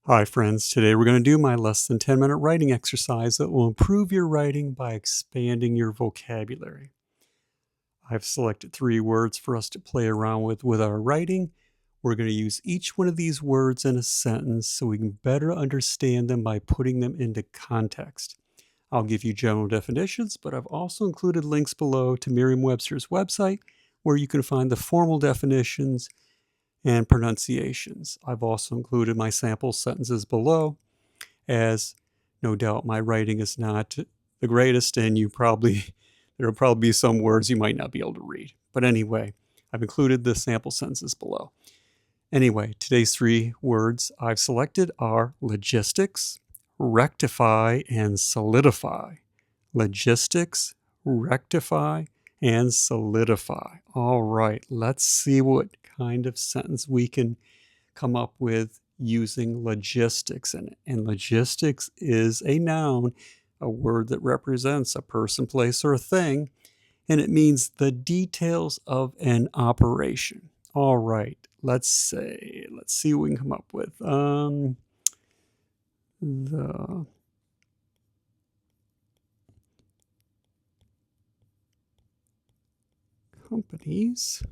Hi friends, today we're going to do my less than 10-minute writing exercise that will improve your writing by expanding your vocabulary. I've selected 3 words for us to play around with our writing. We're going to use each one of these words in a sentence so we can better understand them by putting them into context. I'll give you general definitions, but I've also included links below to Merriam-Webster's website where you can find the formal definitions and pronunciations. I've also included my sample sentences below, as no doubt my writing is not the greatest, and there will probably be some words you might not be able to read. But anyway, I've included the sample sentences below. Anyway, today's 3 words I've selected are logistics, rectify, and solidify. Logistics, rectify, and solidify. All right, let's see what kind of sentence we can come up with using logistics in it. And logistics is a noun, a word that represents a person, place, or a thing, and it means the details of an operation. All right, let's see what we can come up with. The companies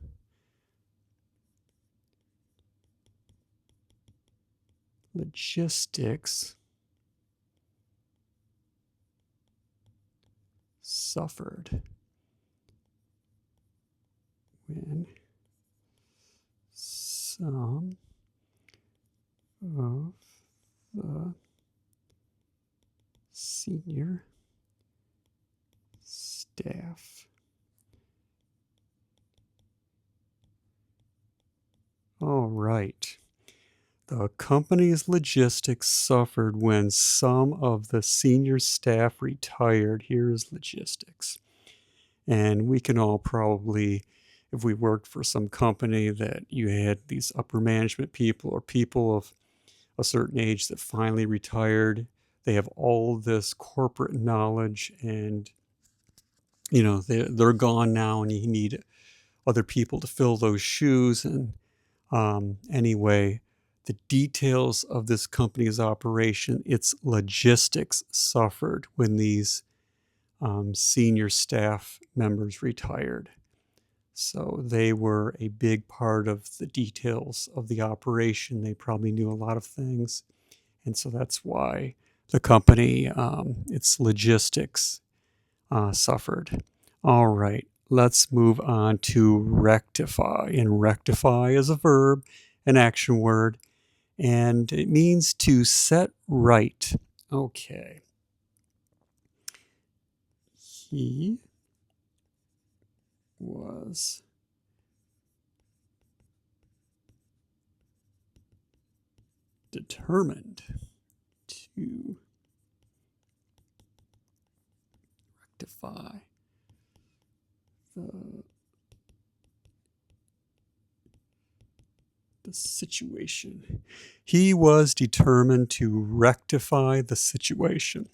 logistics suffered when some of the senior staff all right. The company's logistics suffered when some of the senior staff retired. Here's logistics. And we can all probably, if we worked for some company that you had these upper management people or people of a certain age that finally retired, they have all this corporate knowledge and, they're gone now and you need other people to fill those shoes. And anyway, the details of this company's operation, its logistics suffered when these senior staff members retired. So they were a big part of the details of the operation. They probably knew a lot of things. And so that's why the company, its logistics suffered. All right, let's move on to rectify. And rectify is a verb, an action word, and it means to set right. Okay. He was determined to rectify the situation. He was determined to rectify the situation.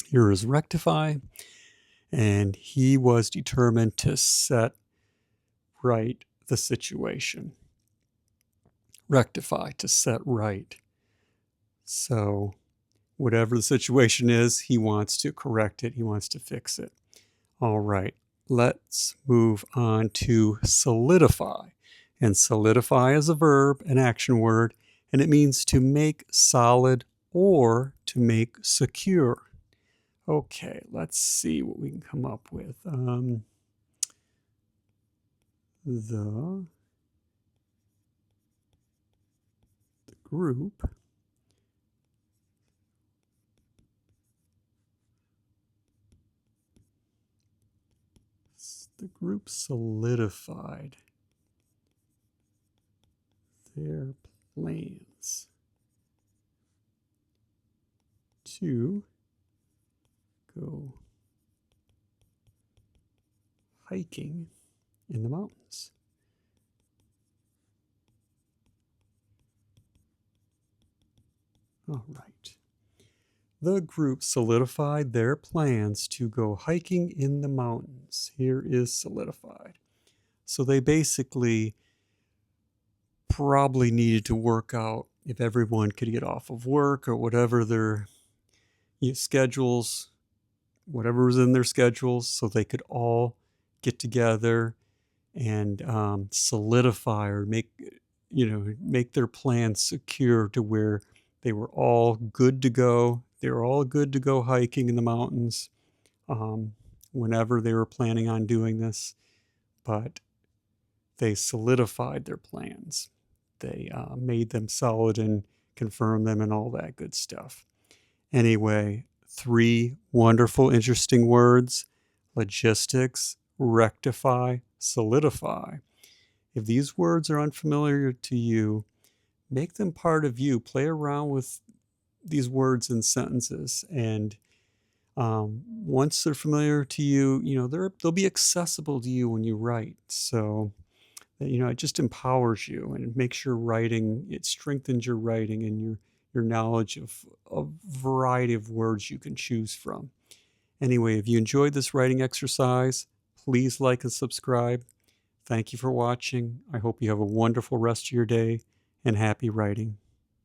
Here is rectify, and he was determined to set right the situation. Rectify, to set right. So whatever the situation is, he wants to correct it. He wants to fix it. All right, let's move on to solidify. And solidify is a verb, an action word, and it means to make solid or to make secure. Okay, let's see what we can come up with. The group solidified their plans to go hiking in the mountains. All right. The group solidified their plans to go hiking in the mountains. Here is solidified. So they basically probably needed to work out if everyone could get off of work or whatever their schedules, whatever was in their schedules, so they could all get together and solidify or make their plans secure to where they were all good to go. They were all good to go hiking in the mountains whenever they were planning on doing this, but they solidified their plans. They made them solid and confirmed them and all that good stuff. Anyway, 3 wonderful, interesting words: logistics, rectify, solidify. If these words are unfamiliar to you, make them part of you. Play around with these words in sentences, and once they're familiar to you, they'll be accessible to you when you write. So, it just empowers you and it makes your writing, it strengthens your writing and your knowledge of a variety of words you can choose from. Anyway, if you enjoyed this writing exercise, please like and subscribe. Thank you for watching. I hope you have a wonderful rest of your day and happy writing.